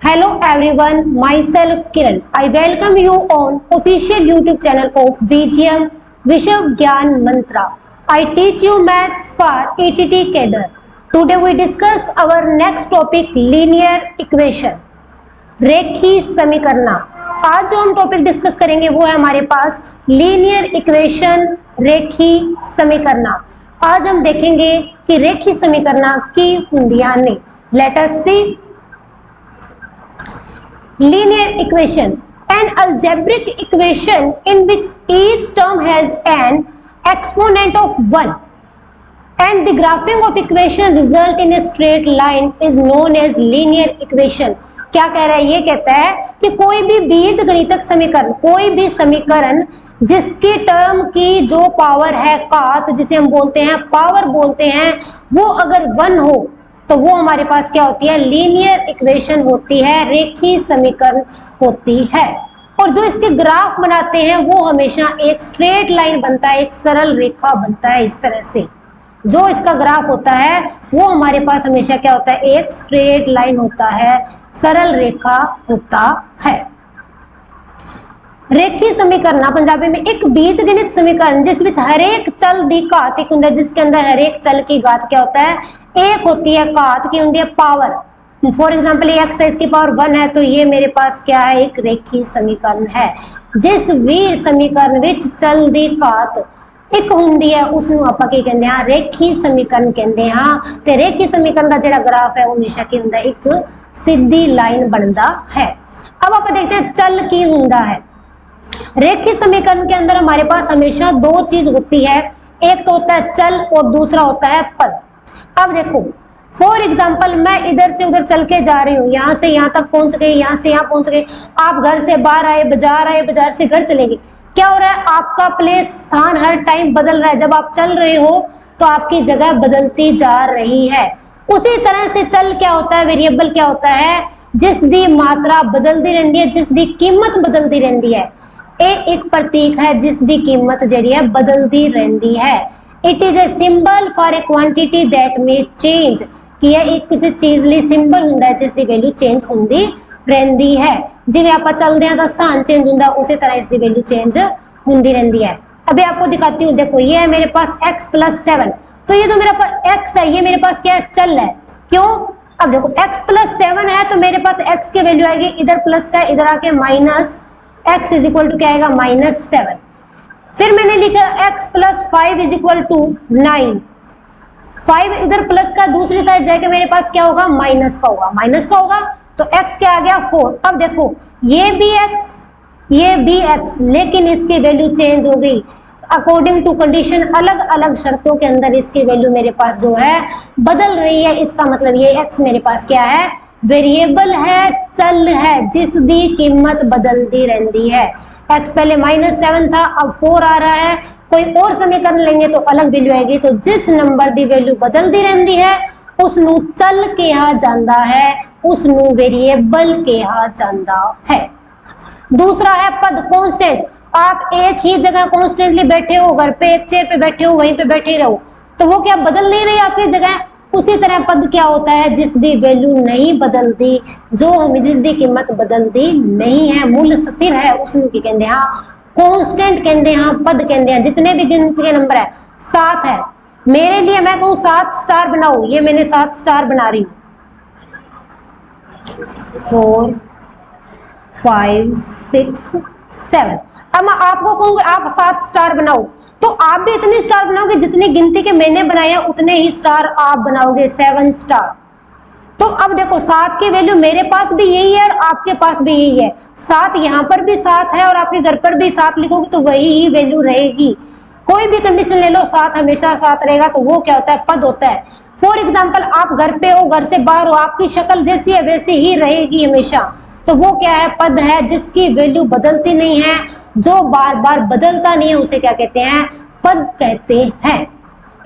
Hello everyone, myself Kiran. I welcome you on official YouTube channel of VGM Vishav Gyan Mantra. I teach you maths for ETT cadre. Today we discuss our next topic linear equation. रेखी समीकरण। आज जो हम topic discuss करेंगे वो है हमारे पास linear equation रेखी समीकरण। आज हम देखेंगे कि रेखी समीकरण की हुंदियां ने। Let us see linear equation, an algebraic equation in which each term has an exponent of 1 and the graphing of equation result in a straight line is known as linear equation। क्या कह रहा है? ये कहता है कि कोई भी बीजगणितक समीकरण, कोई भी समीकरण जिसकी टर्म की जो पावर है घात, जिसे हम बोलते हैं पावर बोलते हैं, वो अगर 1 हो तो वो हमारे पास क्या होती है? लीनियर इक्वेशन होती है, रेखीय समीकरण होती है। और जो इसके ग्राफ बनाते हैं वो हमेशा एक स्ट्रेट लाइन बनता है, एक सरल रेखा बनता है। इस तरह से जो इसका ग्राफ होता है वो हमारे पास हमेशा क्या होता है? एक स्ट्रेट लाइन होता है, सरल रेखा होता है। रेखीय समीकरण पंजाबी में एक बीजगणित समीकरण जिस विच हरेक चल दी घात एक होता है, जिसके अंदर हरेक चल की घात क्या होता है? एक होती है। घात की होती है पावर। फॉर एग्जाम्पल एक्स है, इसकी पावर 1 है, तो ये मेरे पास क्या है? एक रेखीय समीकरण है। जिस भी समीकरण विच चल दी घात एक होंदी है उसनू आपां की कहंदे हां? रेखीय समीकरण कहंदे हां। ते रेखीय समीकरण का जिहड़ा ग्राफ है वो हमेशा की हुंदा है? एक सीधी लाइन बनता है। अब आप देखते हैं चल की हुंदा है। रेखीय समीकरण के अंदर हमारे पास हमेशा दो चीज होती है, एक तो होता है चल और दूसरा होता है पद। अब देखो फॉर एग्जाम्पल मैं इधर से उधर चल के जा रही हूँ, यहाँ से यहाँ तक पहुंच गई, यहाँ से यहाँ पहुंच गई। आप घर से बाहर आए, बाजार से घर चले गए। क्या हो रहा है? आपका प्लेस स्थान हर टाइम बदल रहा है। जब आप चल रहे हो तो आपकी जगह बदलती जा रही है। उसी तरह से चल क्या होता है? वेरिएबल क्या होता है? जिस दी मात्रा बदलती रहती है, जिस दी कीमत बदलती रहती है। एक प्रतीक है जिस दी कीमत जी है बदलती रहती है। It is a symbol for a quantity that may change. कि यह एक किसी चीज लिए सिंबल हुंदा है जिसकी वैल्यू चेंज होंदी रहती है। जिवें आप चलते हैं तो स्थान चेंज हुंदा, उसी तरह इसकी वैल्यू चेंज होंदी रहती है। अभी आपको दिखाती हूँ। देखो ये है मेरे पास x + 7, तो ये जो मेरे पास x है ये मेरे पास क्या है? चल है। क्यों? अब देखो x + 7 है तो मेरे पास x की वैल्यू आएगी, इधर प्लस का इधर आके माइनस, x = क्या आएगा? -7। फिर मैंने लिखा x + 5 = 9। 5 इधर प्लस का दूसरी साइड जाके मेरे पास क्या होगा? माइनस का होगा। माइनस का होगा तो x क्या आ गया? 4। अब देखो ये भी x, ये भी x, लेकिन इसकी वैल्यू चेंज हो गई अकॉर्डिंग टू कंडीशन। अलग अलग शर्तों के अंदर इसकी वैल्यू मेरे पास जो है बदल रही है। इसका मतलब ये x मेरे पास क्या है? वेरिएबल है, चल है, जिस दी कीमत बदलती रहती है। x पहले -7 था, अब 4 आ रहा है। कोई और समीकरण लेंगे तो अलग वैल्यू आएगी। तो जिस नंबर दी वैल्यू बदलती रहती है उसनू चल कहा जाता है, उसनू वेरिएबल कहा जाता है। दूसरा है पद, कांस्टेंट। आप एक ही जगह कॉन्स्टेंटली बैठे हो, घर पे एक चेयर पे बैठे हो, वहीं पे बैठे रहो, तो वो क्या बदल नहीं रही आपकी जगह। उसी तरह पद क्या होता है? जिस दी वैल्यू नहीं बदलती, जो हमें जिस दी कीमत बदलती नहीं है, मूल स्थिर है, उसनू की कहते हैं कांस्टेंट कहते हैं, पद कहते हैं। जितने भी गिनती के नंबर है, 7 है मेरे लिए, मैं कहूँ 7 स्टार बनाओ, ये मैंने 7 स्टार बना रही हूँ। 4 5 6 7। अब मैं आपको कहूँगी आप 7 स्टार बनाओ, तो आप भी इतने स्टार बनाओगे जितनी गिनती के मैंने बनाया, उतने ही स्टार आप बनाओगे, 7 स्टार। तो अब देखो 7 की वैल्यू मेरे पास भी यही है और आपके पास भी यही है। 7 यहाँ पर भी 7 है और आपके घर पर भी 7 लिखोगे तो वही ही वैल्यू रहेगी। कोई भी कंडीशन ले लो, 7 हमेशा 7 रहेगा। तो वो क्या होता है? पद होता है। फॉर एग्जाम्पल आप घर पे हो, घर से बाहर हो, आपकी शक्ल जैसी है वैसी ही रहेगी हमेशा। तो वो क्या है? पद है, जिसकी वैल्यू बदलती नहीं है, जो बार बार बदलता नहीं है, उसे क्या कहते हैं? पद कहते हैं।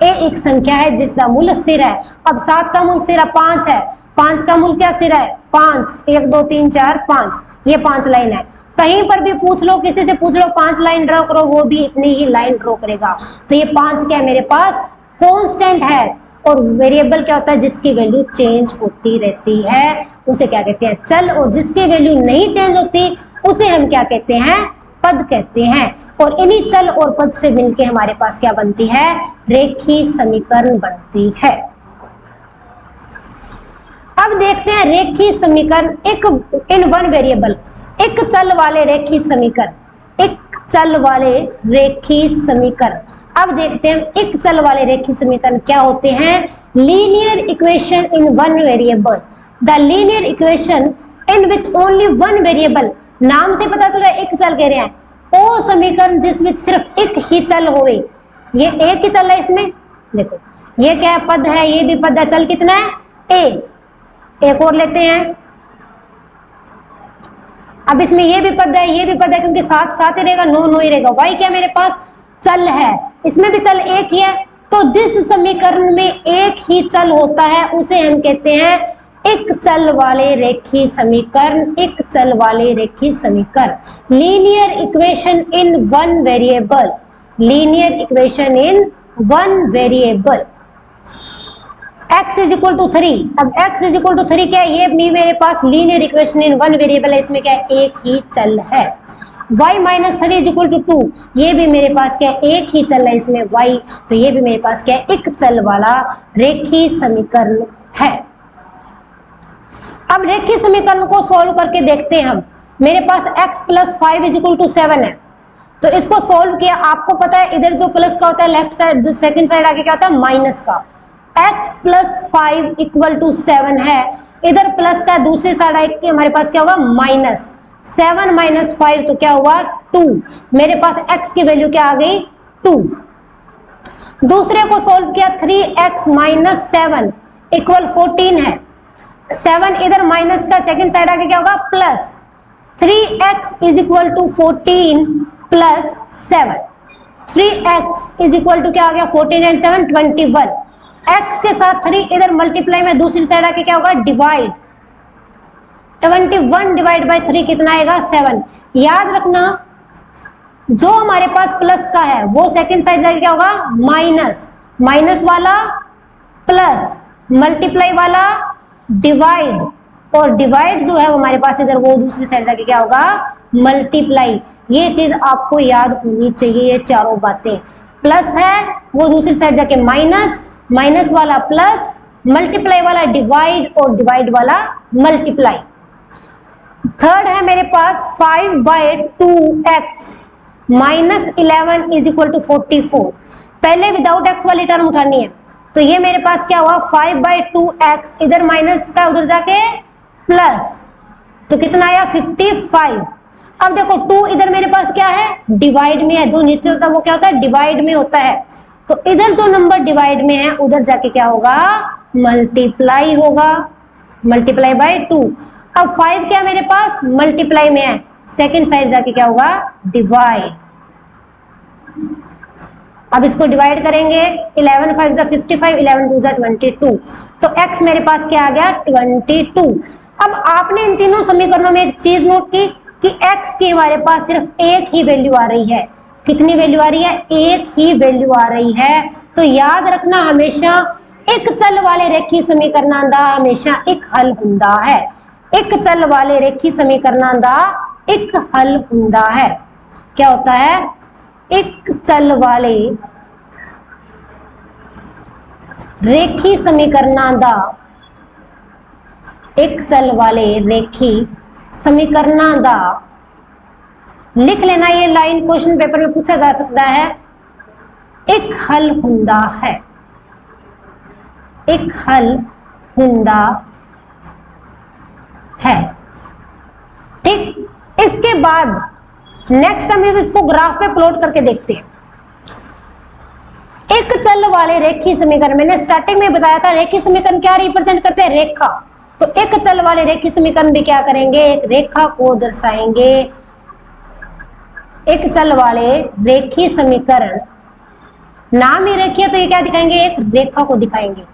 ए एक संख्या है जिसका मूल स्थिर है। अब 7 का मूल स्थिर 5 है, 5 का मूल क्या स्थिर है? 5। 1 2 3 4 5, ये 5 लाइन है। कहीं पर भी पूछ लो, किसी से पूछ लो 5 लाइन ड्रॉ करो, वो भी इतनी ही लाइन ड्रॉ करेगा। तो ये 5 क्या है? मेरे पास कांस्टेंट है। और वेरिएबल क्या होता है? जिसकी वैल्यू चेंज होती रहती है, उसे क्या कहते हैं, चल। और जिसकी वैल्यू नहीं चेंज होती उसे हम क्या कहते हैं, पद कहते हैं। और इन्हीं चल और पद से मिलके हमारे पास क्या बनती है, रेखीय समीकरण बनती है। अब देखते हैं रेखीय समीकरण एक इन वन वेरिएबल, एक चल वाले रेखीय समीकरण, एक चल वाले रेखीय समीकरण। अब देखते हैं एक चल वाले रेखीय समीकरण क्या होते हैं। Linear equation in one variable, the linear equation in which only one variable, नाम से पता चल रहा है एक चल कह रहे हैं, वो समीकरण जिसमें सिर्फ एक ही चल होवे। ये एक ही चल है इसमें, देखो ये क्या है, पद है, ये भी पद है, चल कितना है, एक और लेते हैं। अब इसमें ये भी पद है, ये भी पद है, क्योंकि साथ साथ ही रहेगा, नो नो ही रहेगा। वाई क्या मेरे पास चल है, इसमें भी चल एक ही है। तो जिस समीकरण में एक ही चल होता है उसे हम कहते हैं एक चल वाले रेखीय समीकरण, एक चल वाले रेखीय समीकरण। Linear equation in one variable, linear equation in one variable. x is equal to 3, अब x इज इक्वल टू 3 क्या है, ये भी मेरे पास linear equation in one variable है, इसमें क्या है, एक ही चल है। y minus 3 is equal to 2, ये भी मेरे पास क्या है, एक ही चल है इसमें y, तो ये भी मेरे पास क्या है, एक चल वाला रेखीय समीकरण है। अब रेखीय समीकरण को सॉल्व करके देखते हैं हम। मेरे पास x plus 5 is equal to 7 है, तो इसको सॉल्व किया। आपको पता है इधर जो प्लस का होता है लेफ्ट साइड, सेकंड साइड आगे क्या होता है, माइनस का। x प्लस 5 इक्वल टू 7 है, इधर प्लस का, दूसरी साइड आगे हमारे पास क्या होगा, माइनस। 7 माइनस 5 तो क्या हुआ, 2। मेरे पास x की वैल्यू क्या आ गई, 2। दूसरे को सॉल्व किया, 3x माइनस 7 इक्वल 14 है। 7 इधर माइनस का, सेकंड साइड आगे क्या होगा, plus. 3x is equal to 14 plus 7, 3x is equal to क्या आ गया, 14 एंड 7 21। x के साथ 3 इधर मल्टीप्लाई में, दूसरी साइड आके क्या होगा, डिवाइड। 21 डिवाइड बाय 3 कितना आएगा, 7। याद रखना जो हमारे पास प्लस का है वो सेकंड साइड जाके क्या होगा, माइनस, माइनस वाला प्लस, मल्टीप्लाई वाला डिवाइड, और डिवाइड जो है वो हमारे पास इधर वो दूसरी साइड जाके क्या होगा, मल्टीप्लाई। ये चीज आपको याद होनी चाहिए, ये चारों बातें। प्लस है वो दूसरी साइड जाके माइनस, माइनस वाला प्लस, मल्टीप्लाई वाला डिवाइड, और डिवाइड वाला मल्टीप्लाई। थर्ड है मेरे पास 5/2x minus 11 is equal to 44। पहले विदाउट x वाली टर्म उठानी है, तो ये मेरे पास क्या हुआ, 5/2x, इधर माइनस का उधर जाके प्लस, तो कितना आया, 55। अब देखो 2 इधर मेरे पास क्या है, डिवाइड में है, जो नीचे होता है वो क्या होता है, डिवाइड में होता है। तो इधर जो नंबर डिवाइड में है उधर जाके क्या होगा, मल्टीप्लाई होगा, मल्टीप्लाई बाय 2। अब 5 क्या मेरे पास मल्टीप्लाई में है, सेकंड साइड जाके क्या होगा, डिवाइड। अब इसको डिवाइड करेंगे, 11 5 जा 55, 11 2 जा 22, तो x मेरे पास क्या आ गया, 22। अब आपने इन तीनों समीकरणों में एक चीज नोट की कि x की हमारे पास सिर्फ एक ही वैल्यू आ रही है। कितनी वैल्यू आ रही है, एक ही वैल्यू आ रही है। तो याद रखना हमेशा एक चल वाले रेखीय समीकरणां दा हमेशा एक हल हुंदा है। एक चल वाले रेखीय समीकरणां दा एक हल हुंदा है। क्या होता है, एक चल वाले रेखीय समीकरणां दा, एक चल वाले रेखीय समीकरणां दा, लिख लेना ये लाइन, क्वेश्चन पेपर में पूछा जा सकता है, एक हल हुंदा है, एक हल हुंदा है। ठीक, इसके बाद नेक्स्ट हम इसको ग्राफ पे प्लॉट करके देखते हैं। एक चल वाले रेखीय समीकरण, मैंने स्टार्टिंग में बताया था रेखीय समीकरण क्या रिप्रेजेंट करते हैं, रेखा। तो एक चल वाले रेखीय समीकरण भी क्या करेंगे, एक रेखा को दर्शाएंगे। एक चल वाले रेखीय समीकरण, नाम ही रेखीय, तो ये क्या दिखाएंगे, एक रेखा को दिखाएंगे।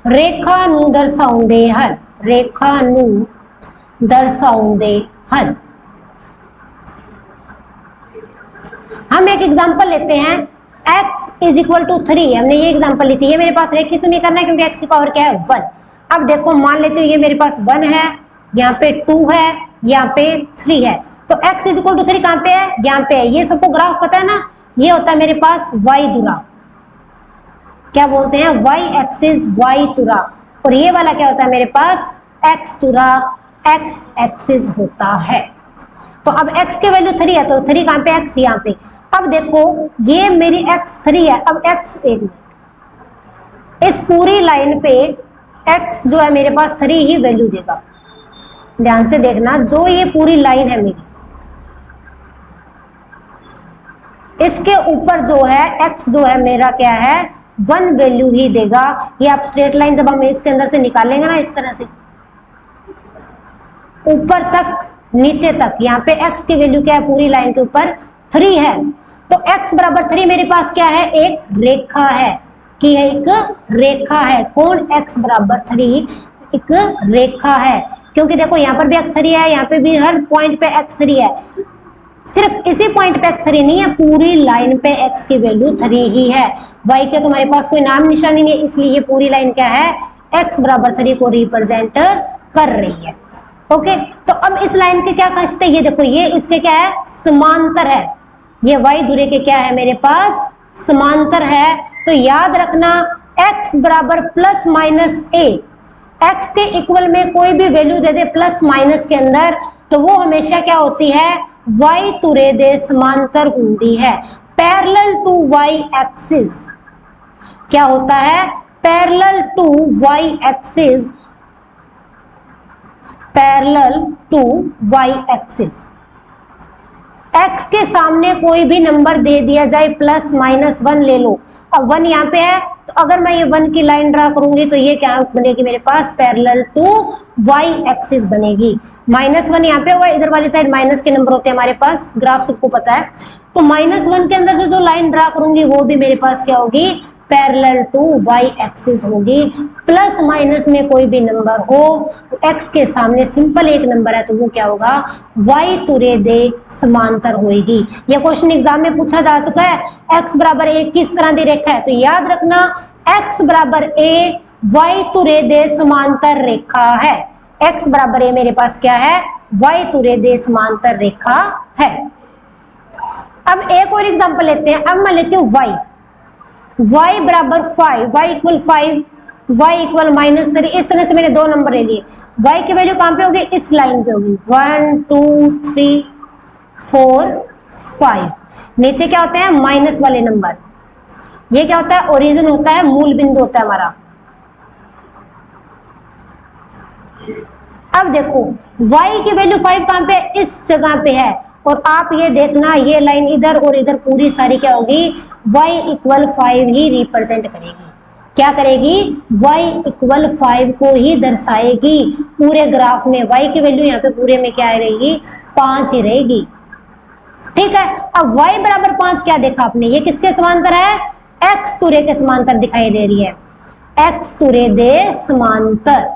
रेखा नु दर्शाउंदे हल, रेखा नु दर्शाउंदे हल। हम एक एग्जांपल लेते हैं, x इज इक्वल टू 3, हमने ये एग्जांपल ली थी। ये मेरे पास रेखीय समीकरण है क्योंकि x की पावर क्या है, 1। अब देखो मान लेते हो ये मेरे पास 1 है, यहाँ पे 2 है, यहाँ पे 3 है, तो x इज इक्वल टू 3 कहां पे है, यहाँ पे है। ये सबको ग्राफ पता है ना, ये होता है मेरे पास y धुरा, क्या बोलते हैं, y एक्सिस y धुरा, और ये वाला क्या होता है मेरे पास x धुरा x एक्सिस होता है। तो अब x के वैल्यू 3 है, तो 3 कहां पे, x यहाँ पे। अब देखो ये मेरी x 3 है, अब x एक मिनट, इस पूरी लाइन पे x जो है मेरे पास 3 ही वैल्यू देगा। ध्यान से देखना, जो ये पूरी लाइन है मेरी, इसके ऊपर जो है x जो है मेरा क्या है 1 वैल्यू ही देगा। ये आप स्ट्रेट लाइन जब हम इसके अंदर से निकालेंगे ना इस तरह से ऊपर तक नीचे तक, यहाँ पे x की वैल्यू क्या है पूरी लाइन के ऊपर 3 है, तो x बराबर 3 मेरे पास क्या है, एक रेखा है, कि है एक रेखा है। कौन, x बराबर 3 एक रेखा है, क्योंकि देखो यहाँ पर भी x 3 है, यहाँ पे भी हर पॉइंट पे x 3 है, सिर्फ इसी पॉइंट पे x 3 नहीं है, पूरी लाइन पे x की वैल्यू 3 ही है। y के तुम्हारे पास कोई नाम निशानी नहीं है, इसलिए ये पूरी लाइन क्या है, x बराबर 3 को रिप्रेजेंट कर रही है। ओके, तो अब इस लाइन के क्या खासियत है, ये देखो ये इसके क्या है, समांतर है, ये y धुरे के क्या है मेरे पास समांतर है। तो याद रखना x बराबर प्लस माइनस a, x के इक्वल में कोई भी वैल्यू दे दे प्लस माइनस के अंदर, तो वो हमेशा क्या होती है, y तुरे दे समांतर होती है, पैरेलल टू y एक्सिस। क्या होता है, parallel to y axis, parallel to y axis. x के सामने कोई भी नंबर दे दिया जाए, प्लस माइनस 1 ले लो, अब 1 यहाँ पे है, तो अगर मैं ये 1 की लाइन ड्रा करूंगी तो ये क्या बनेगी मेरे पास, पैरेलल टू y एक्सिस बनेगी। -1 यहाँ पे होगा, इधर वाली साइड माइनस के नंबर होते हैं हमारे पास, ग्राफ सबको पता है। तो -1 के अंदर से जो लाइन ड्रा करूंगी वो भी मेरे पास क्या होगी, पैरेलल टू y एक्सिस होगी। प्लस माइनस में कोई भी नंबर हो, तो x के सामने सिंपल एक नंबर है, तो वो क्या होगा, y तुरे दे समांतर होगी। यह क्वेश्चन एग्जाम में पूछा जा चुका है। x बराबर a किस तरह की रेखा है, तो याद रखना x बराबर a y तुरे दे समांतर रेखा है। x बराबर a मेरे पास क्या है, y तुरे दे समांतर रेखा है। अब एक और एग्जांपल लेते हैं, अब मैं लेती हूँ y बराबर 5, y इक्वल 5, y इक्वल -3, इस तरह से मैंने 2 नंबर ले लिए। y की वैल्यू कहां पे होगी, इस लाइन पे होगी, 1 2 3 4 5। नीचे क्या होते हैं, माइनस वाले नंबर, ये क्या होता है, ओरिजिन होता है, मूल बिंदु होता है हमारा। अब देखो y की वैल्यू 5 कहां पे, इस जगह पे है, और आप ये देखना ये लाइन इधर और इधर पूरी सारी क्या होगी, y इक्वल 5 ही रिप्रेजेंट करेगी। क्या करेगी, y इक्वल 5 को ही दर्शाएगी पूरे ग्राफ में। y की वैल्यू यहाँ पे पूरे में क्या रहेगी, 5 ही रहेगी। ठीक है, अब y बराबर 5 क्या देखा आपने, ये किसके समांतर है, x तुरे के समांतर दिखाई दे रही है, x तुरे दे समांतर,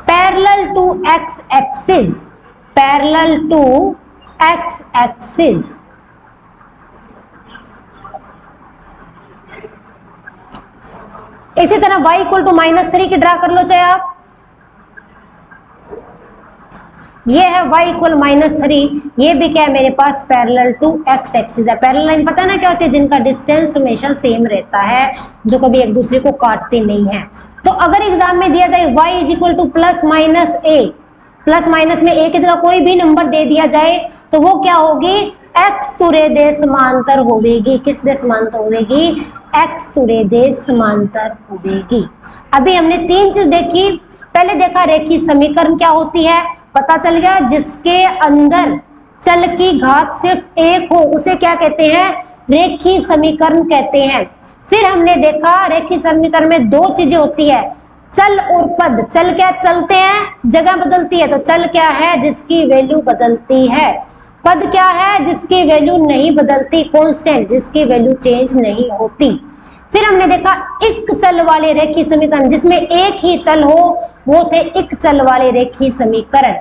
parallel to x axis, parallel to x axis. इसी तरह y इक्वल टू -3 की ड्रा कर लो चाहे आप, ये है y इक्वल -3, ये भी क्या है मेरे पास, पैरेलल टू x एक्सिस है। पैरेलल लाइन पता है ना क्या होती है, जिनका डिस्टेंस हमेशा सेम रहता है, जो कभी एक दूसरे को काटते नहीं है। तो अगर एग्जाम में दिया जाए y is equal to plus minus a, plus minus में a की जगह कोई भी नंबर दे दिया जाए, तो वो क्या होगी, x तुरे दे समांतर होगी। किस दे समांतर होगी, x तुरे दे समांतर होगी। अभी हमने 3 चीज देखी, पहले देखा रेखी समीकरण क्या होती है, पता चल गया, जिसके अंदर चल की घात सिर्फ 1 हो उसे क्या कहते हैं, रेखी समीकरण कहते हैं। फिर हमने देखा रेखी समीकरण में 2 चीजें होती है, चल और पद। चल क्या, चलते हैं, जगह बदलती है, तो चल क्या है, जिसकी वैल्यू बदलती है। पद क्या है, जिसकी वैल्यू नहीं बदलती, कांस्टेंट, जिसकी वैल्यू चेंज नहीं होती। फिर हमने देखा एक चल वाले रेखी समीकरण, जिसमें एक ही चल हो, वो थे एक चल वाले रेखी समीकरण।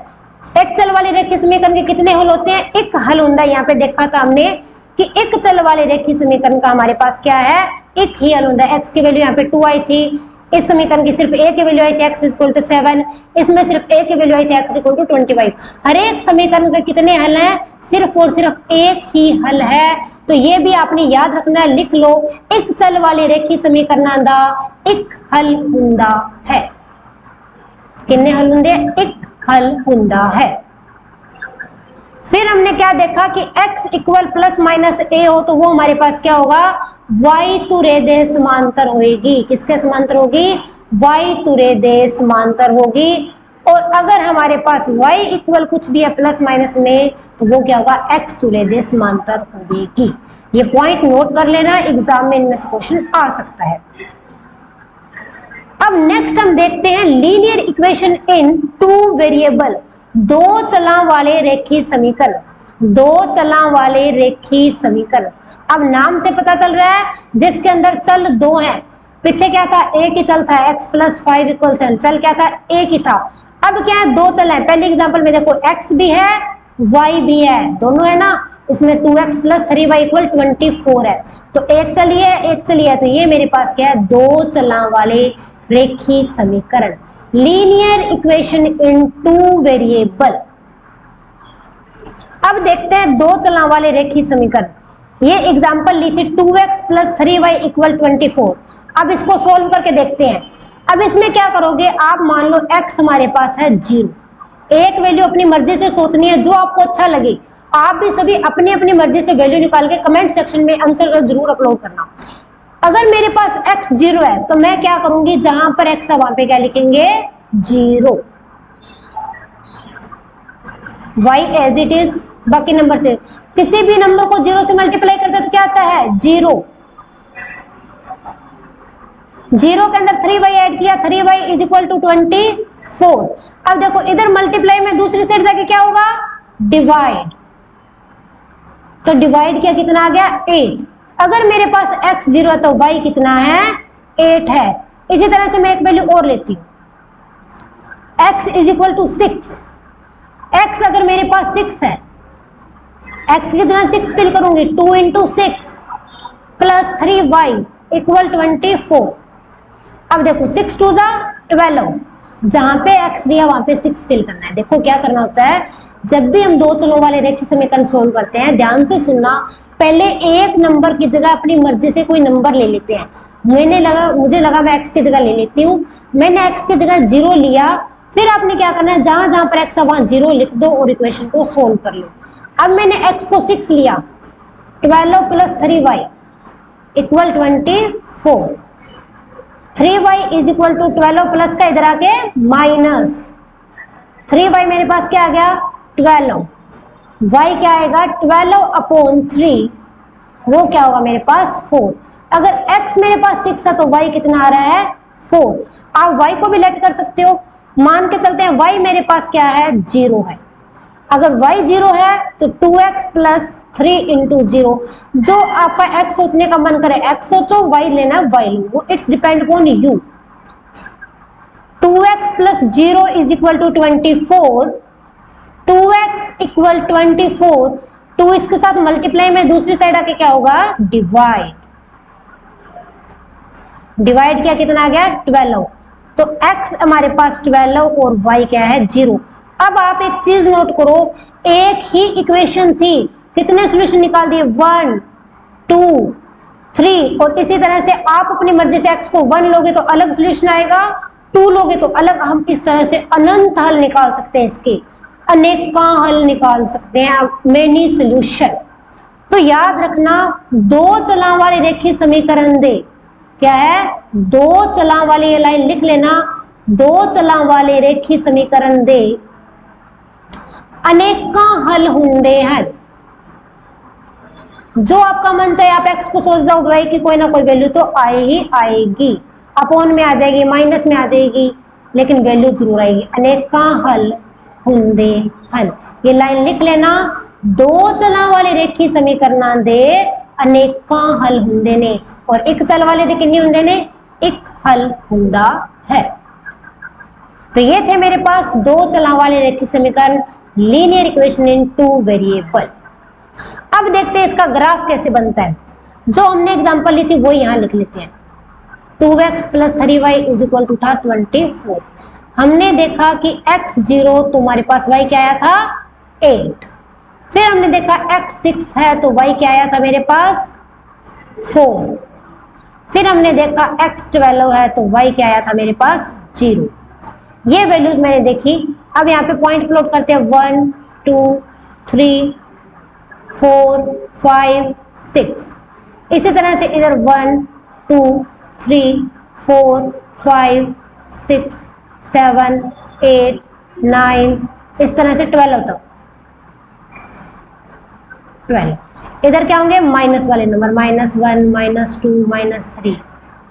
एक चल वाले रेखी समीकरण के कितने हल होते हैं, एक हल होता है। यहाँ पे देखा था हमने कि एक चल वाले रेखी समीकरण का हमारे पास क्या है, एक ही हल होता है। एक्स की वैल्यू यहाँ पे 2 आई थी, इस समीकरण की सिर्फ a की वैल्यू आई थी x इक्वल टू 7, इसमें सिर्फ a की वैल्यू आई थी x इक्वल टू 25। हर एक समीकरण के कितने हल हैं? सिर्फ और सिर्फ एक ही हल है। तो ये भी आपने याद रखना है, लिख लो, एक चल वाले रेखी समीकरण दा एक हल हुंदा है। कितने हल हुंदे? एक हल हुंदा है। फिर हमने क्या देखा कि x equal plus minus a हो तो वो हमारे पास क्या होगा? y तुरे दे समांतर होगी। किसके समांतर होगी? y तुरे दे समांतर होगी। और अगर हमारे पास y इक्वल कुछ भी है प्लस माइनस में तो वो क्या होगा? x तुरे दे समांतर होगी। ये पॉइंट नोट कर लेना, एग्जाम में इनमें से क्वेश्चन आ सकता है। अब नेक्स्ट हम देखते हैं लीनियर इक्वेशन इन टू वेरिएबल, दो चलां वाले रेखीय समीकरण। दो चलां वाले रेखीय समीकरण, अब नाम से पता चल रहा है जिसके अंदर चल दो हैं। पीछे क्या था? एक ही चल था, x प्लस 5 इक्वल 7। चल क्या था? एक ही था। अब क्या है? दो चल है। पहले एग्जांपल में देखो x भी है y भी है, दोनों है ना। इसमें 2x प्लस 3y इक्वल 24 है। तो एक चली है, एक चली है, तो ये मेरे पास क्या है? दो चलां वाले रेखीय समीकरण, लीनियर इक्वेशन इन टू वेरिएबल। अब देखते हैं दो चलां वाले रेखीय समीकरण। ये एग्जांपल ली थी 2x प्लस 3y इक्वल 24। अब इसको सोल्व करके देखते हैं। अब इसमें क्या करोगे आप? मान लो x हमारे पास है 0। एक वैल्यू अपनी मर्जी से सोचनी है जो आपको अच्छा लगे। आप भी सभी अपनी अपनी मर्जी से वैल्यू निकाल के कमेंट सेक्शन में आंसर जरूर अपलोड करना। अगर मेरे पास x 0 है तो मैं क्या करूंगी? जहां पर x है वहां पे क्या लिखेंगे? 0। y एज इट इज, बाकी नंबर से किसी भी नंबर को 0 से मल्टीप्लाई करते हैं तो क्या आता है? 0। 0 के अंदर 3y ऐड किया, 3y इज इक्वल टू 24। अब देखो इधर मल्टीप्लाई में दूसरी साइड जाके क्या होगा? डिवाइड। तो डिवाइड किया, कितना आ गया? 8। अगर मेरे पास x 0 है तो y कितना है? 8 है। इसी तरह से मैं एक वैल्यू और लेती हूं, x is equal to 6। x अगर मेरे पास 6 है, x की जगह 6 फिल करूंगी, 2 इंटू 6 प्लस 3y इक्वल 24। अब देखो 6 2 जा 12, जहां पे x दिया वहां पे 6 फिल करना है। देखो क्या करना होता है, जब भी हम दो चलों वाले रेखीय समीकरण सोल्व करते हैं, ध्यान से सुनना, पहले एक नंबर की जगह अपनी मर्जी से कोई नंबर ले लेते हैं। मुझे लगा मैं x की जगह ले लेती हूँ, मैंने x की जगह 0 लिया। फिर आपने क्या करना है? जहां जहां पर x है वहां 0 लिख दो और इक्वेशन को सोल्व कर लो। अब मैंने x को 6 लिया, 12 plus 3y equal 24। 3y is equal to 12 plus का इधर आके माइनस 3y, मेरे पास क्या आ गया? 12। y क्या आएगा? 12 अपॉन 3, वो क्या होगा मेरे पास? 4। अगर x मेरे पास 6 है तो y कितना आ रहा है? 4। आप y को भी लेट कर सकते हो, मान के चलते हैं y मेरे पास क्या है? 0 है। अगर y 0 है तो 2x प्लस 3 इंटू 0, जो आपका x सोचने का मन करे x सोचो, y लेना y लो, वो it's depend upon you. 2x plus 0 is equal to 24। 2x equal 24, 2 इसके साथ मल्टीप्लाई में दूसरी साइड आके क्या होगा? डिवाइड। डिवाइड किया, कितना आ गया? 12। तो x हमारे पास 12 और y क्या है? 0। अब आप एक चीज नोट करो, एक ही इक्वेशन थी, कितने सॉल्यूशन निकाल दिए? 1 2 3। और इसी तरह से आप अपनी मर्जी से x को 1 लोगे तो अलग सॉल्यूशन आएगा, 2 लोगे तो अलग। हम इस तरह से अनंत हल निकाल सकते हैं, इसके अनेका हल निकाल सकते हैं, मेनी सॉल्यूशन। तो याद रखना, दो चलां वाले रेखीय समीकरण दे, क्या है? दो चलां वाली, ये लाइन लिख लेना, दो चलां वाले रेखीय समीकरण दे अनेका हल हुंदे हैं। जो आपका मन चाहे आप x को सोच जाओ, y की कोई ना कोई वैल्यू तो आए ही आएगी, अपॉन में आ जाएगी, माइनस में आ जाएगी, लेकिन वैल्यू जरूर आएगी। अनेका हल हुंदे हन, ये लाइन लिख लेना, दो चलां वाले रेखीय समीकरण दे अनेका हल हुंदे ने, और एक चल वाले दे कितने हुंदे ने? एक हल हुंदा है। तो ये थे मेरे पास दो चलां वाले रेखीय समीकरण, लीनियर इक्वेशन इन टू वेरिएबल। अब देखते हैं इसका ग्राफ कैसे बनता है। जो हमने एग्जांपल ली थी वो यहां लिख लेते हैं। 2x plus 3y is equal to था 24। हमने देखा कि x0 तुम्हारे पास y क्या आया था 8। फिर हमने देखा x6 है तो y क्या आया था मेरे पास 4। फिर हमने देखा x12 है तो y क्या आया था मेरे पास 0। ये वैल्यूज मैंने देखी। अब यहाँ पे पॉइंट प्लॉट करते हैं 1 2 3 4 5 6। इसी तरह से इधर 1 2 3 4 5 6 7 8 9 इस तरह से 12 तक 12। इधर क्या होंगे माइनस वाले नंबर -1 -2 -3।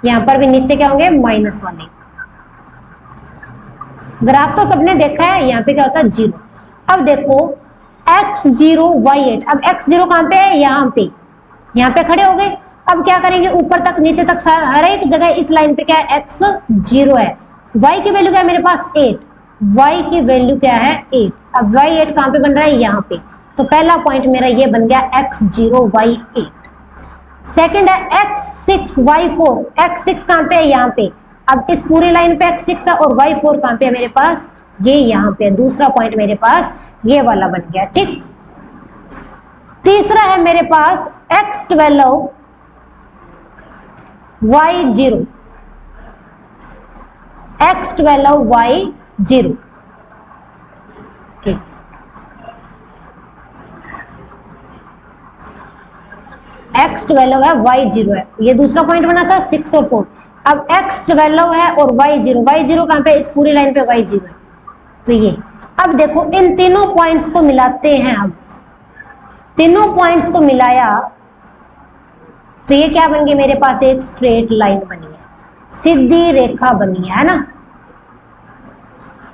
यहाँ पर भी नीचे क्या होंगे माइनस वाले। ग्राफ तो सबने देखा है। यहाँ पे क्या होता है 0। अब देखो x0 y8। अब x0 कहाँ पे है यहाँ पे खड़े हो गए। अब क्या करेंगे ऊपर तक नीचे तक हर एक जगह इस लाइन पे क्या है x0 है। y की वैल्यू क्या है मेरे पास 8। y की वैल्यू क्या है 8। अब y8 कहाँ पे बन रहा है यहाँ पे। तो पहला पॉइंट मेरा ये बन गया x0 y8। सेकंड है x6 y4। x6 कहाँ पे है यहाँ पे। अब इस पूरी लाइन पे x6 है और y4 कहाँ पे है मेरे पास ये यहाँ पे। दूसरा पॉइंट मेरे पास ये वाला बन गया। ठीक। तीसरा है मेरे पास x12 y0। x12 y0। ठीक। x12 है y0 है। ये दूसरा पॉइंट बना था 6 और 4। अब x12 है और y0 कहां पे इस पूरी लाइन पे y0 है। तो ये अब देखो इन तीनों पॉइंट्स को मिलाते हैं हम। तीनों पॉइंट्स को मिलाया तो ये क्या बन गई मेरे पास एक स्ट्रेट लाइन बनी है, सीधी रेखा बनी है ना।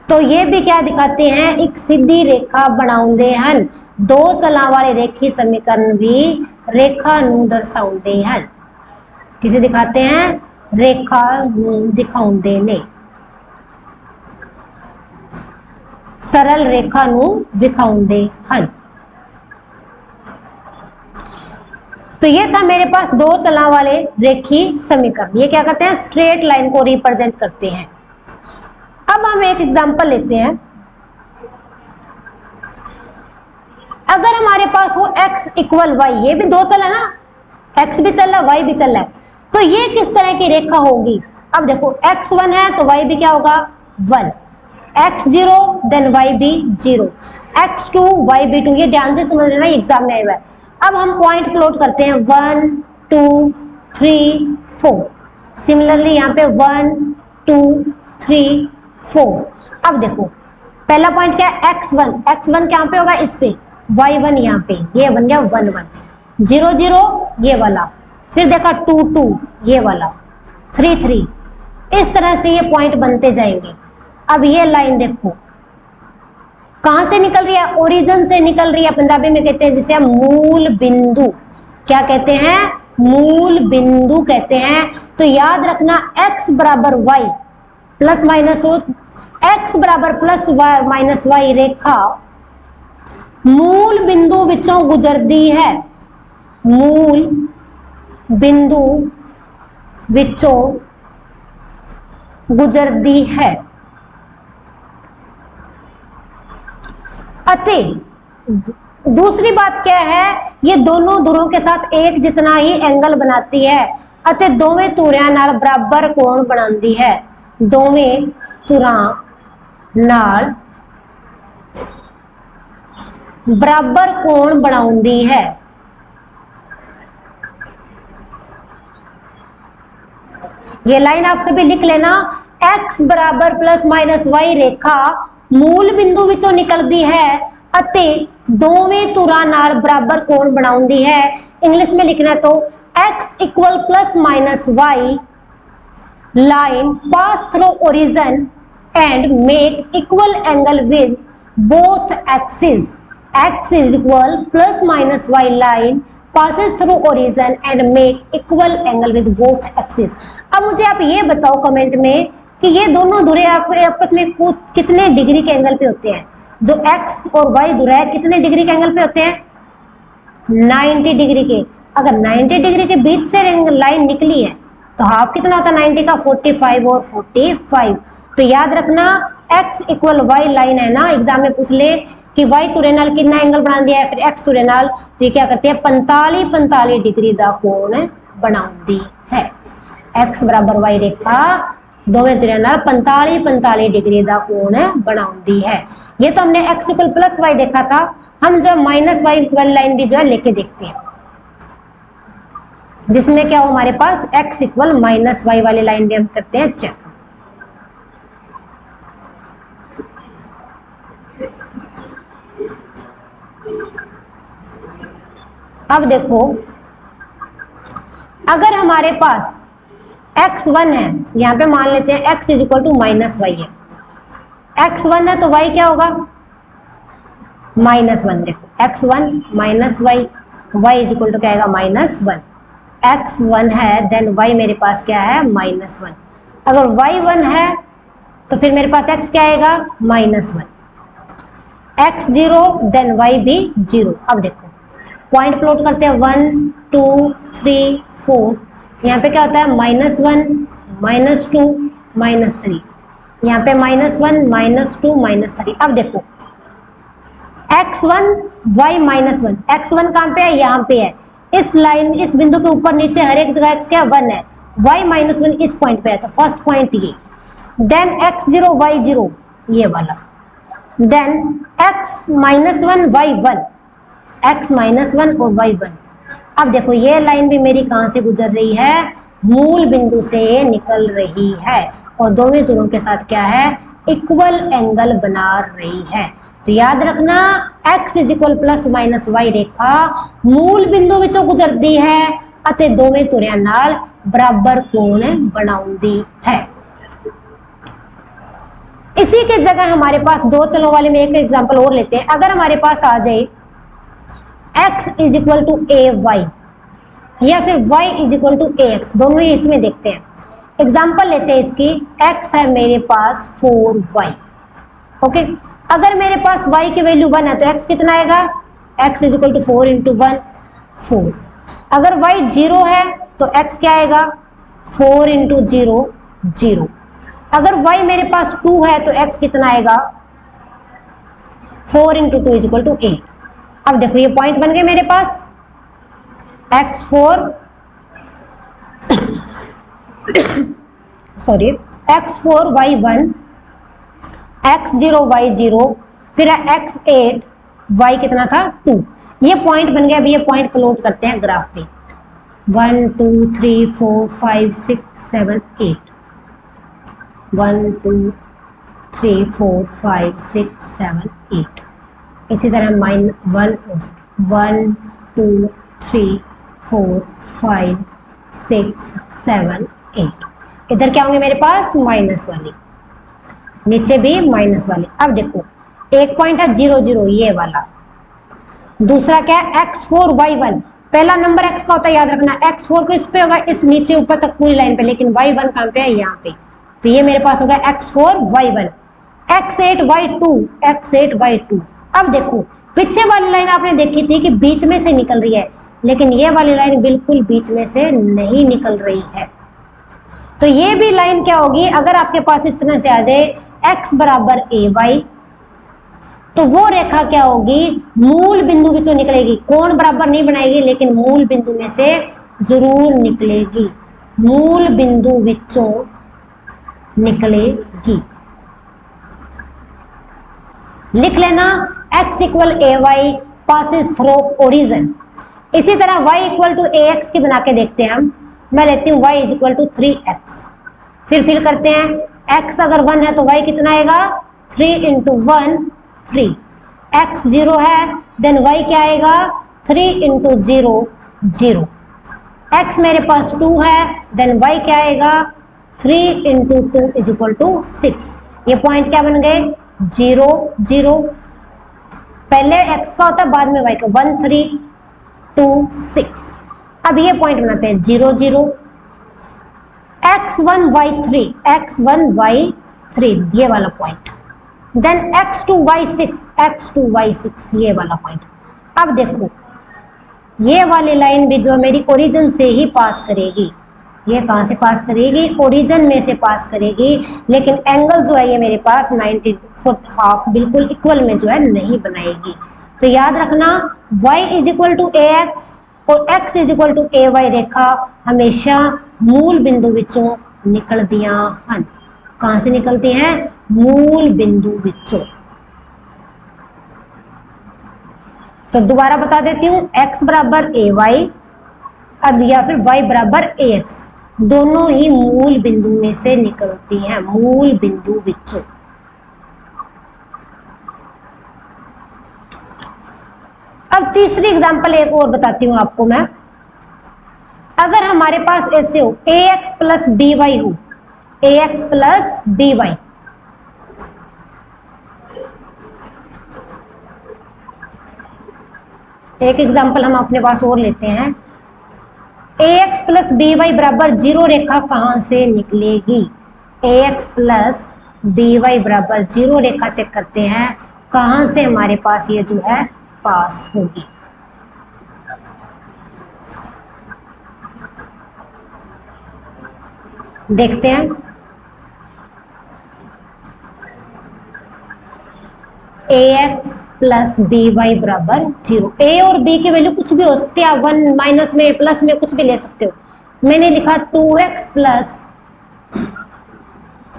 तो ये भी क्या दिखाते हैं एक सीधी रेखा बनाउंदे हैं। दो चला वाले रेखी समीकरण भी रेखा नू दर्शाउंदे हैं। किसे दिखाते हैं रेखा नू दिखाउंदे ने। सरल रेखा नू दिखाउंदे हैं। तो ये था मेरे पास दो चला वाले रेखी समीकरण। ये क्या करते हैं स्ट्रेट लाइन को रिप्रेजेंट करते हैं। अब हम एक एग्जांपल लेते हैं। अगर हमारे पास हो x इक्वल y, ये भी दो चला ना, x भी चल रहा है y भी चल रहा है, तो ये किस तरह की रेखा होगी। अब देखो x1 है तो y भी क्या होगा 1, x0 देन y भी 0, x2 y भी 2। ये ध्यान से समझ लेना एग्जाम में आया हुआ है। अब हम पॉइंट प्लॉट करते हैं 1 2 3 4। सिमिलरली यहाँ पे 1 2 3 4। अब देखो पहला पॉइंट क्या है x1 क्या पे होगा इस पे, y1 यहाँ पे, ये बन गया 1 1 0 0 ये वाला, फिर देखा 2 2 ये वाला, 3 3। इस तरह से ये पॉइंट बनते जाएंगे। अब ये लाइन देखो कहां से निकल रही है, ओरिजिन से निकल रही है। पंजाबी में कहते हैं जिसे हम मूल बिंदु, क्या कहते हैं मूल बिंदु कहते हैं। तो याद रखना x बराबर y प्लस माइनस हो, x बराबर प्लस माइनस y रेखा मूल बिंदु विचों गुजरती है। मूल बिंदु विचों गुजरती है। अते दूसरी बात क्या है, ये दोनों धुरों के साथ एक जितना ही एंगल बनाती है। अते दोवें धुरियां नाल बराबर कोण बनाती है। दोवें धुरां नाल बराबर कोण बनाउंदी है। ये लाइन आप सभी लिख लेना। x बराबर प्लस माइनस y रेखा मूल बिंदु विचों निकलती है अते दोवें धुरां नाल बराबर कोण बनाउंदी है। इंग्लिश में लिखना तो x equal plus minus y line pass through origin and make equal angle with both axes. X is equal plus minus y line passes through origin and make equal angle with both axes. अब मुझे आप ये बताओ comment में कि ये दोनों धुरे आपस में कितने डिग्री के एंगल पे होते हैं। जो x और y धुरा है कितने डिग्री के एंगल पे होते हैं 90 डिग्री के। अगर 90 डिग्री के बीच से लाइन निकली है तो हाफ कितना होता है 90 का 45 और 45। तो याद रखना x इक्वल वाई लाइन है ना, एग्जाम में पूछ ले कि y तो रेनाल कितना एंगल बना दिया है, फिर x तो रेनाल, तो ये क्या करती है 45 डिग्री का कोण बनाती है। x बराबर y रेखा दोवें तुरे नाल 45 डिग्री का कोण बनाती है। ये तो हमने x इक्वल प्लस वाई देखा था, हम जो माइनस वाई वाली लाइन भी जो है लेके देखते हैं, जिसमें क्या हो हमारे पास x इक्वल माइनस वाई वाली लाइन भी हम करते हैं चेक। अब देखो अगर हमारे पास x1 है, यहां पे मान लेते हैं x is equal to minus y है, x1 है तो y क्या होगा -1। देखो x1 minus y, y is equal to क्या आएगा -1। x1 है देन y मेरे पास क्या है -1। अगर y1 है तो फिर मेरे पास x क्या आएगा -1। x0 देन y भी 0। अब देखो पॉइंट प्लॉट करते हैं 1 2 3 4, यहाँ पे क्या होता है -1 -2 -3, यहाँ पे -1 -2 -3। अब देखो x1 y -1, x1 कहाँ पे है यहाँ पे है, इस लाइन इस बिंदु के ऊपर नीचे हर एक जगह x क्या 1 है, y -1 इस पॉइंट पे है, तो फर्स्ट पॉइंट ये, देन x0 y0 ये वाला, देन x -1 y1, x -1 और y1। अब देखो ये लाइन भी मेरी कहां से गुजर रही है, मूल बिंदु से निकल रही है और दोनों दोनों के साथ क्या है इक्वल एंगल बना रही है। तो याद रखना x is equal plus minus y रेखा मूल बिंदु विचों गुजरती है ਅਤੇ ਦੋਵੇਂ ਧੁਰਿਆਂ ਨਾਲ बराबर कोण बनाउंदी है। इसी के जगह हमारे पास दो चलों वाले में एक एग्जांपल और लेते हैं। अगर हमारे पास आ जाए x is equal to a y या फिर y is equal to a x, दोनों ही इसमें देखते हैं। एग्जांपल लेते हैं इसकी, x है मेरे पास 4y, ओके। अगर मेरे पास y की वैल्यू 1 है तो x कितना आएगा, x is equal to 4 into 1 4। अगर y 0 है तो x क्या आएगा 4 इंटू 0 0। अगर y मेरे पास 2 है तो x कितना आएगा 4 इंटू 2 इज इक्वल टू 8। अब देखो ये पॉइंट बन गए मेरे पास, x4 sorry x4 y1 x0 y0 फिर x8 y कितना था 2। ये पॉइंट बन गया। अभी ये पॉइंट प्लॉट करते हैं ग्राफ पे, 1 2 3 4 5 6 7 8 1 2 3 4 5 6 7 8। इसी तरह -1 1 2 3 4 5 6 7 8। इधर क्या होंगे मेरे पास माइनस वाली, नीचे भी माइनस वाली। अब देखो एक पॉइंट है 0 0 ये वाला, दूसरा क्या है x4 y1। पहला नंबर x का होता है, याद रखना x4 को इस पे होगा, इस नीचे ऊपर तक पूरी लाइन पे, लेकिन y1 कहाँ पे है यहाँ पे। तो ये मेरे पास होगा x4 y1 x8 y2 x8 y2। अब देखो पीछे वाली लाइन आपने देखी थी कि बीच में से निकल रही है, लेकिन ये वाली लाइन बिल्कुल बीच में से नहीं निकल रही है। तो ये भी लाइन क्या होगी, अगर आपके पास इस तरह से आ जाए x बराबर ए वाई, तो वो रेखा क्या होगी मूल बिंदु विचों निकलेगी। कोण बराबर नहीं बनाएगी लेकिन मूल बिंदु में से जरूर निकलेगी, मूल बिंदु विचों निकलेगी। लिख लेना x equal a y passes through origin. इसी तरह y equal to a x की बना के देखते हैं हम। मैं लेती हूँ y is equal to 3x, फिर फिल करते हैं x अगर 1 है तो y कितना आएगा 3 इंटू 1 3। x 0 है देन y क्या आएगा 3 इंटू 0 0। x मेरे पास 2 है देन y क्या आएगा 3 इंटू 2 इज इक्वल टू 6। ये पॉइंट क्या बन गए 0 0, पहले x का होता है बाद में y का, 1 3 2 6। अब ये पॉइंट बनाते हैं 0 0 x1 y3 x1 y3 ये वाला पॉइंट, देन x2 y6 ये वाला पॉइंट। अब देखो ये वाली लाइन भी जो मेरी ओरिजिन से ही पास करेगी, ये कहाँ से पास करेगी, ओरिजिन में से पास करेगी, लेकिन एंगल जो है ये मेरे पास 90 फुट हाफ बिल्कुल इक्वल में जो है नहीं बनाएगी। तो याद रखना y is equal to a x और x is equal to a y रेखा हमेशा मूल बिंदु विचों निकलदियां हन। कहां से निकलती हैं, मूल बिंदु विचों। तो दोबारा बता देती हूं, x बराबर ए वाई या फिर y बराबर ए एक्स, दोनों ही मूल बिंदु में से निकलती हैं, मूल बिंदु विचों। अब तीसरी एग्जांपल एक और बताती हूं आपको मैं। अगर हमारे पास ऐसे हो ए एक्स प्लस बी वाई हो, ए एक्स प्लस बी वाई, एक एग्जांपल हम अपने पास और लेते हैं। ए एक्स प्लस बी वाई बराबर 0 रेखा कहां से निकलेगी, ए एक्स प्लस बी वाई बराबर 0 रेखा चेक करते हैं कहां से हमारे पास ये जो है पास होगी। देखते हैं, ए एक्स प्लस बी वाई बराबर 0, ए और बी की वैल्यू कुछ भी हो सकती है, 1 माइनस में प्लस में कुछ भी ले सकते हो। मैंने लिखा 2x प्लस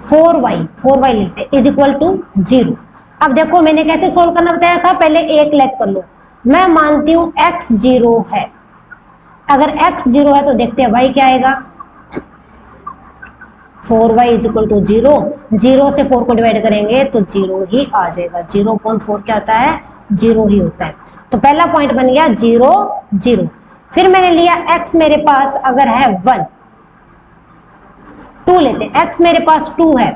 4y लेते इज इक्वल टू 0। अब देखो मैंने कैसे सोल्व करना बताया था, पहले एक लेट कर लो। मैं मानती हूं x 0 है, अगर x 0 है तो देखते हैं y क्या आएगा, 4y इज इक्वल टू 0, 0 से 4 को डिवाइड करेंगे तो 0 ही आ जाएगा। 0.4 क्या होता है, 0 ही होता है। तो पहला पॉइंट बन गया 0 0। फिर मैंने लिया x मेरे पास अगर है 1, 2 लेते हैं, x मेरे पास 2 है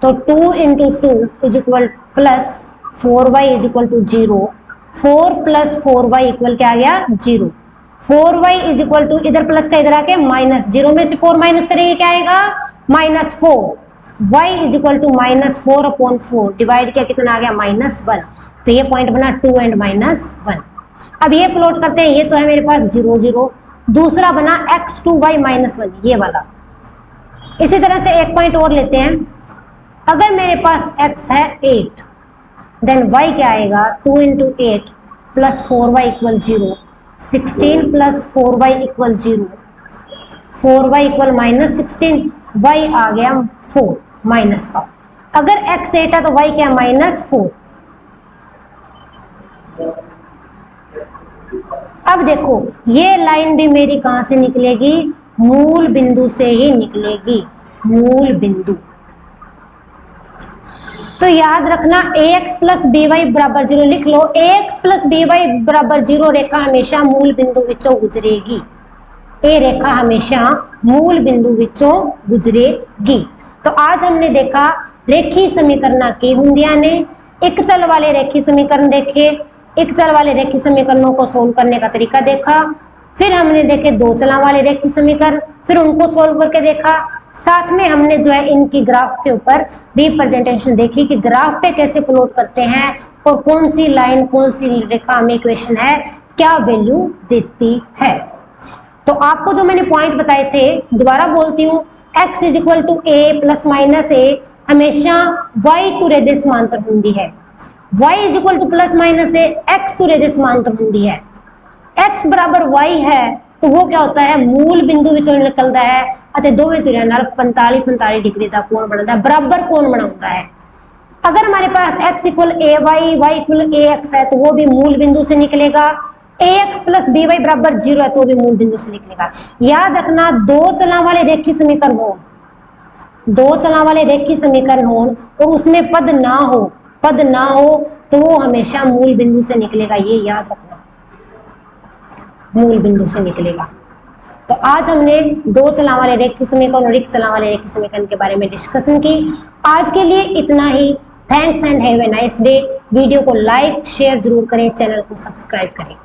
तो 2 into 2 is equal plus 4y is equal to 0, 4 plus 4y equal क्या आ गया 0, 4y इज इक्वल टू इधर प्लस का इधर आके माइनस, 0 में से 4 माइनस करेंगे क्या आएगा -4, y is equal to -4/4 divide किया कितना आ गया -1। तो ये पॉइंट बना 2 एंड -1। अब ये प्लॉट करते हैं, ये तो है मेरे पास 0 0, दूसरा बना x2y -1 ये वाला। इसी तरह से एक पॉइंट और लेते हैं, अगर मेरे पास x है 8 देन y क्या आएगा 2 into 8 plus 4y equal 0, 16 plus 4y equal 0, 4y equal -16, y आ गया 4 माइनस का। अगर x 8 है तो y क्या -4। अब देखो ये लाइन भी मेरी कहां से निकलेगी, मूल बिंदु से ही निकलेगी, मूल बिंदु। तो याद रखना ax प्लस बी वाई बराबर 0 लिख लो, ax प्लस बी वाई बराबर 0 रेखा हमेशा मूल बिंदु विचों गुजरेगी, ए रेखा हमेशा मूल बिंदु विचों गुजरेगी। तो आज हमने देखा रेखी समीकरण की हुंदियां ने, एक चल वाले रेखी समीकरण देखे, एक चल वाले रेखी समीकरणों को सोल्व करने का तरीका देखा, फिर हमने देखे दो चला वाले रेखी समीकरण, फिर उनको सोल्व करके देखा। साथ में हमने जो है इनकी ग्राफ के ऊपर रिप्रेजेंटेशन देखी कि ग्राफ पे कैसे प्लॉट करते हैं और कौन सी लाइन कौन सी रेखा में इक्वेशन है क्या वैल्यू देती है। तो आपको जो मैंने पॉइंट बताए थे दोबारा बोलती हूँ, x is equal to a plus minus a हमेशा y तुरेदे समांतर होती है, y is equal to plus minus a x तुरेदे समांतर होती है। x बराबर y है तो वो क्या होता है, मूल बिंदु विचों निकलता है ਅਤੇ ਦੋਵੇਂ ਧਿਰਾਂ ਨਾਲ 45 डिग्री का कोण बनता है, बराबर कोण बनाता है। अगर हमारे पास x equal a Y, Y equal A x है तो वो भी मूल बिंदु से निकलेगा, ए एक्स प्लस बी वाई बराबर 0 है तो भी मूल बिंदु से निकलेगा। याद रखना दो चला वाले रेखी समीकरण हो, दो चला वाले रेखी समीकरण हो और उसमें पद ना हो तो वो हमेशा मूल बिंदु से निकलेगा, ये याद रखना, मूल बिंदु से निकलेगा। तो आज हमने दो चला वाले रेखी समीकरण और एक चला वाले रेखी समीकरण के बारे में डिस्कशन की। आज के लिए इतना ही। Thanks and have a nice day. Video को लाइक शेयर जरूर करें, चैनल को सब्सक्राइब करें।